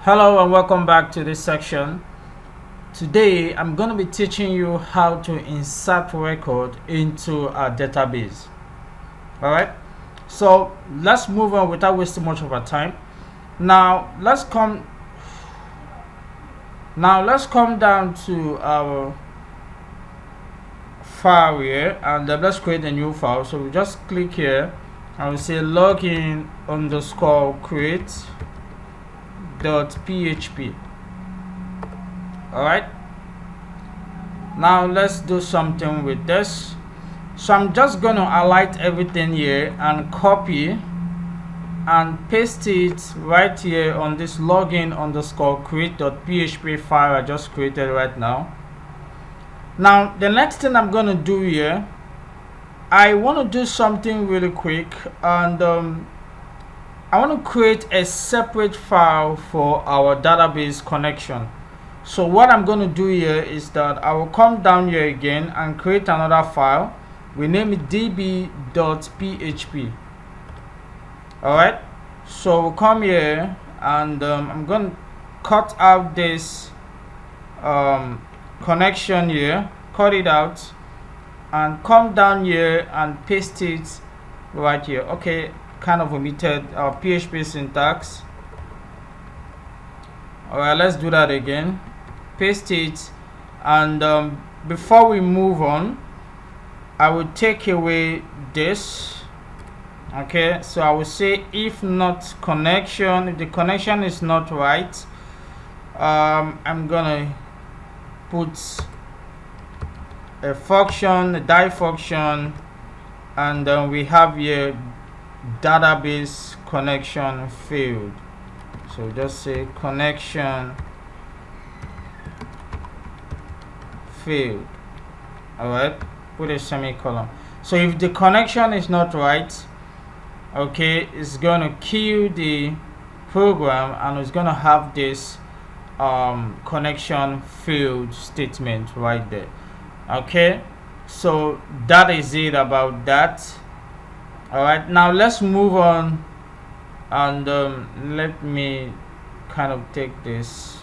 Hello and welcome back to this section. Today I'm going to be teaching you how to insert record into a database. Alright, so let's move on without wasting much of our time. Now let's come down to our file here, and then let's create a new file. So we just click here and we say login underscore create .php. Alright, now let's do something with this. So I'm just gonna highlight everything here and copy and paste it right here on this login underscore create.php file I just created right now. Now the next thing I'm gonna do here, I want to do something really quick, and I want to create a separate file for our database connection. So what I'm going to do here is that I will come down here again and create another file. We name it db.php. Alright, so we'll come here and I'm going to cut out this connection here, cut it out, and come down here and paste it right here. Okay, kind of omitted our PHP syntax. Alright, let's do that again. Paste it, and before we move on, I will take away this. Okay, so I will say if not connection, if the connection is not right, I'm gonna put a function, a die function, and then we have here database connection failed. So just say connection failed. Alright, put a semicolon. So if the connection is not right, okay, it's gonna kill the program and it's gonna have this connection failed statement right there. Okay, so that is it about that. Alright, now let's move on, and let me kind of take this.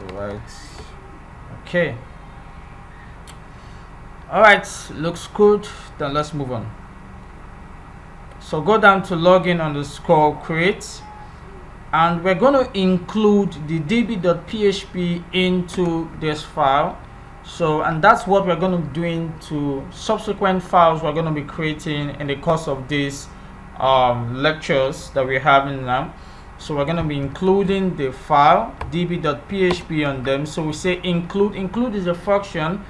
Alright, okay, alright, looks good. Then let's move on. So go down to login underscore create, and we're going to include the db.php into this file. So, and that's what we're going to be doing to subsequent files we're going to be creating in the course of these lectures that we're having now. So we're going to be including the file db.php on them. So we say include is a function.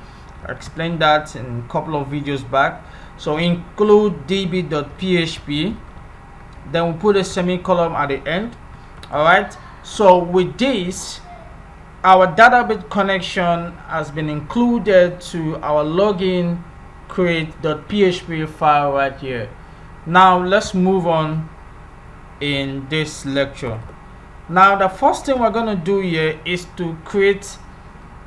I explained that in a couple of videos back. So include db.php, then we put a semicolon at the end. Alright, so with this, our database connection has been included to our login create.php file right here. Now let's move on in this lecture. Now the first thing we're going to do here is to create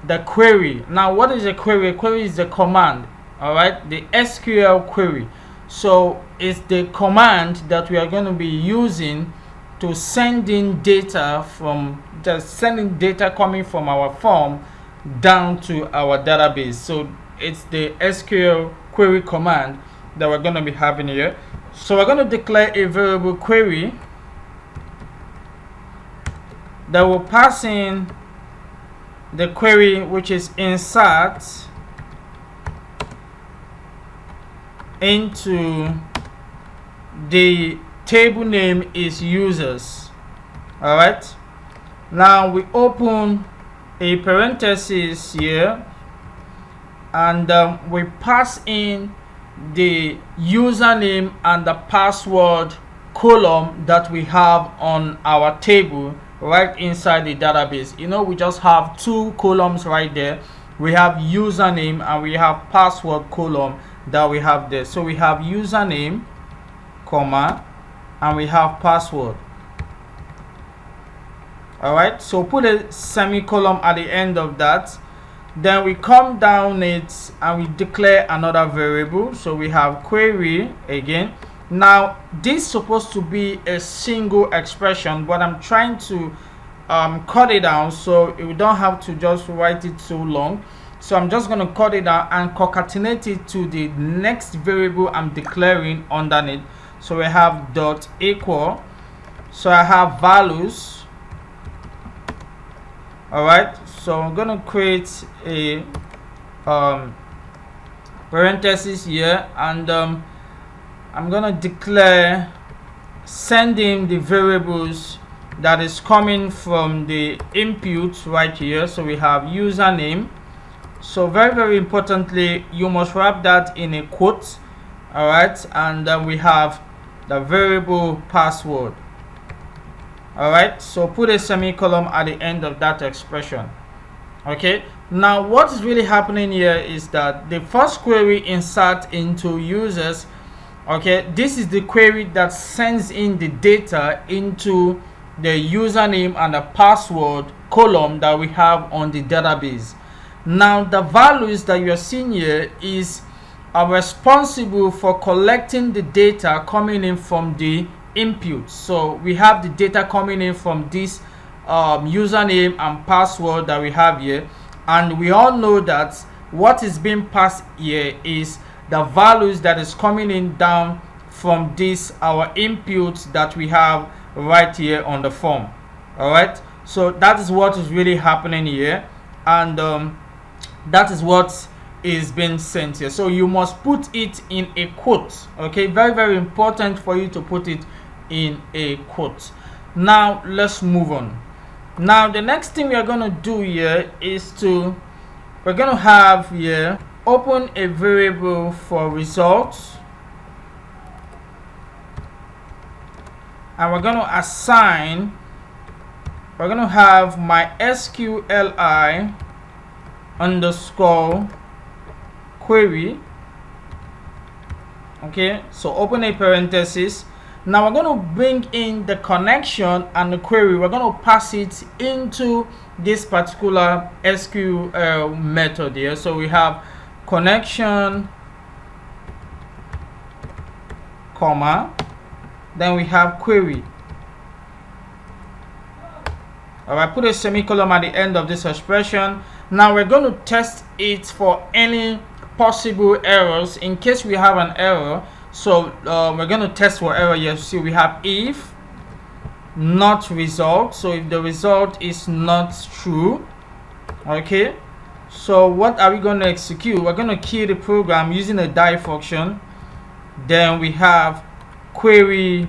the query. Now what is a query? A query is the command, alright, the SQL query. So it's the command that we are going to be using to send in data from sending data coming from our form down to our database. So it's the SQL query command that we're going to be having here. So we're going to declare a variable query that will pass in the query, which is insert into the table name is users. Alright, now we open a parenthesis here, and we pass in the username and the password column that we have on our table right inside the database. You know, we just have two columns right there. We have username and we have password column that we have there. So we have username, comma, and we have password. Alright, so put a semicolon at the end of that. Then we come down it and we declare another variable. So we have query again, Now this is supposed to be a single expression, but I'm trying to cut it down so we don't have to just write it so long. So I'm just going to cut it down and concatenate it to the next variable I'm declaring underneath. So we have dot equal, so I have values. Alright, so I'm going to create a parenthesis here, and I'm going to declare sending the variables that is coming from the input right here. So we have username. So very importantly, you must wrap that in a quote. All right, and then we have the variable password. All right, so put a semicolon at the end of that expression. Okay, now what is really happening here is that the first query insert into users, okay, this is the query that sends in the data into the username and the password column that we have on the database. Now the values that you are seeing here are responsible for collecting the data coming in from the input. So we have the data coming in from this username and password that we have here, and we all know that what is being passed here is the values that is coming in down from this our inputs that we have right here on the form. All right, so that is what is really happening here, and that is what is being sent here. So you must put it in a quote. Okay, very important for you to put it in a quote. Now let's move on. Now the next thing we are going to do here is we're going to have here open a variable for results, and we're going to have my SQLi underscore query. Okay, so open a parenthesis. Now we're going to bring in the connection and the query. We're going to pass it into this particular SQL method here. So we have connection, comma, then we have query. Alright, put a semicolon at the end of this expression. Now we're going to test it for any possible errors in case we have an error. So we're going to test for error here. See, we have if not result. So if the result is not true, okay, so what are we going to execute? We're going to kill the program using a die function. Then we have query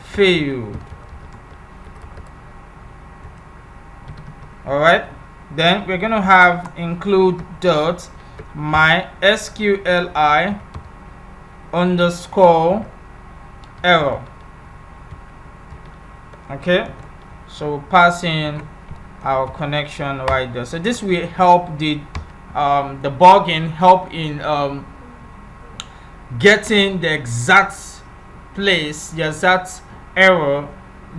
failed. All right, then we're going to have include dot my SQLi underscore error. Okay, so pass in our connection right there. So this will help the debugging, help in getting the exact place, the exact error,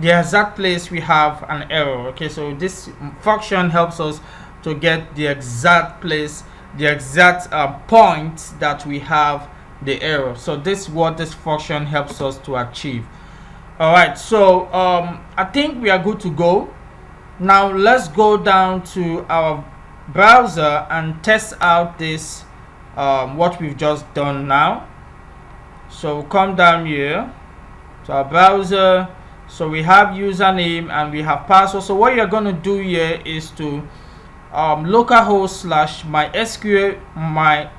the exact place we have an error. Okay, so this function helps us to get the exact place, the exact point that we have the error. So this is what this function helps us to achieve. All right, so I think we are good to go. Now let's go down to our browser and test out this what we've just done now. So we'll come down here to our browser. So we have username and we have password. So what you're going to do here is to localhost slash my SQL my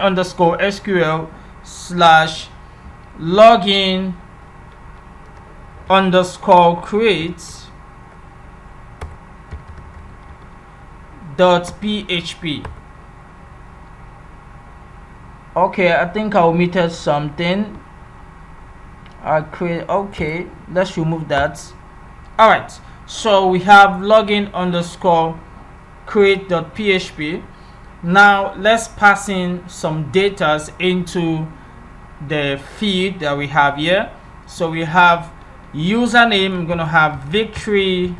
underscore SQL slash login underscore create .php. Okay, I think I omitted something. I create, okay, let's remove that. All right, so we have login underscore create.php. Now let's pass in some data into the field that we have here. So we have username, I'm going to have victory,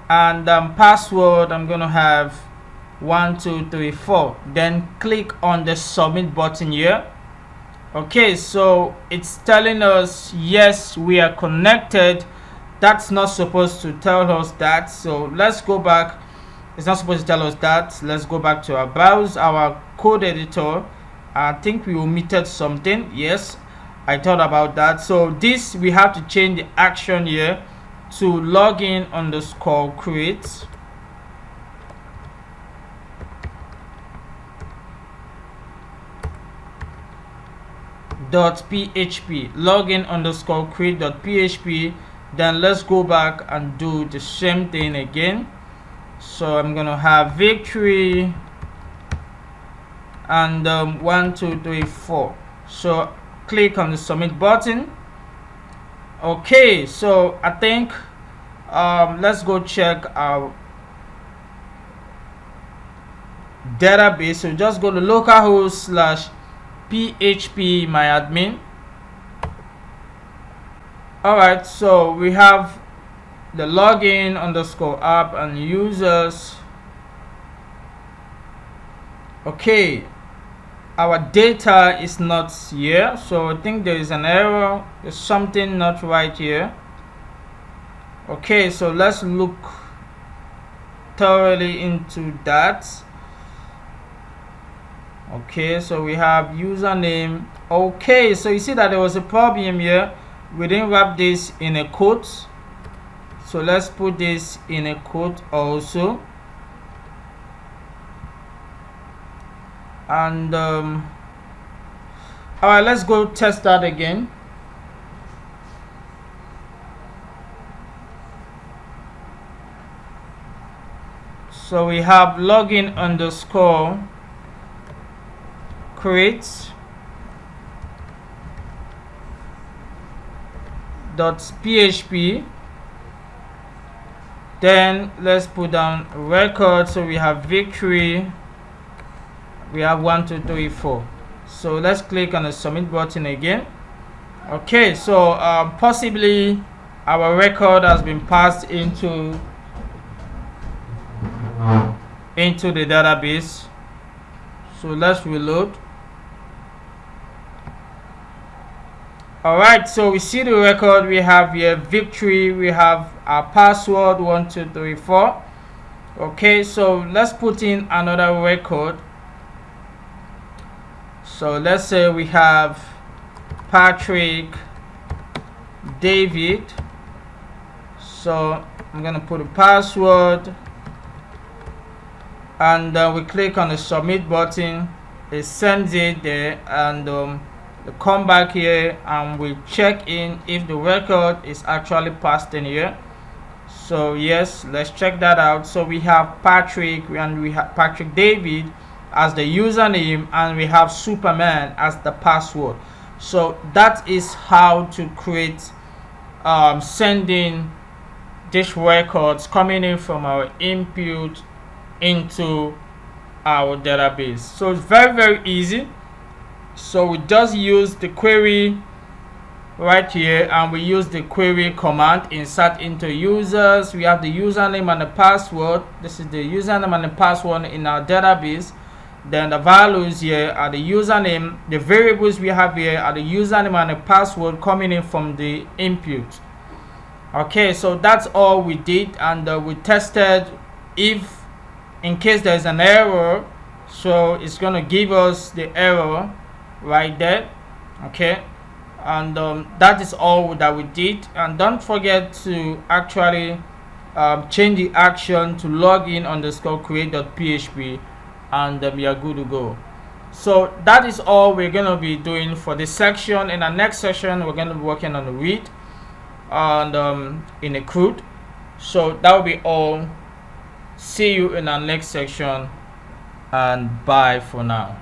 and password, I'm going to have 1 2 3 4. Then click on the submit button here. Okay, so it's telling us yes, we are connected. That's not supposed to tell us that. So let's go back. It's not supposed to tell us that. Let's go back to our browse, our code editor. I think we omitted something. Yes, I thought about that. So this, we have to change the action here to login underscore create. .php, login underscore create .php. Then let's go back and do the same thing again. So I'm gonna have victory and 1 2 3 4. So click on the submit button. Okay, so I think let's go check our database. So just go to localhost / php myadmin. Alright, so we have the login underscore app and users. Okay, our data is not here, so I think there is an error. There's something not right here. Okay, so let's look thoroughly into that. Okay, so we have username. Okay, so you see that there was a problem here. We didn't wrap this in a quote, so let's put this in a quote also. And all right, let's go test that again. So we have login underscore create .php. Then let's put down record. So we have victory, we have 1 2 3 4. So let's click on the submit button again. Okay, so possibly our record has been passed into the database. So let's reload. Alright, so we see the record. We have here victory, we have our password 1 2 3 4. Okay, so let's put in another record. So let's say we have Patrick David. So I'm gonna put a password, and we click on the submit button. It sends it there, and we come back here and we check in if the record is actually passed in here. So yes, let's check that out. So we have Patrick, and we have Patrick David as the username, and we have Superman as the password. So that is how to create sending these records coming in from our input into our database. So it's very easy. So we just use the query right here, and we use the query command, insert into users. We have the username and the password. This is the username and the password in our database. Then the values here are the username. The variables we have here are the username and the password coming in from the input. Okay, so that's all we did, and we tested if in case there's an error. So it's gonna give us the error right there. Okay, and that is all that we did. And don't forget to actually change the action to login underscore create.php, and we are good to go. So that is all we're gonna be doing for this section. In the next section, we're gonna be working on the read and in a CRUD. So that will be all. See you in our next section, and bye for now.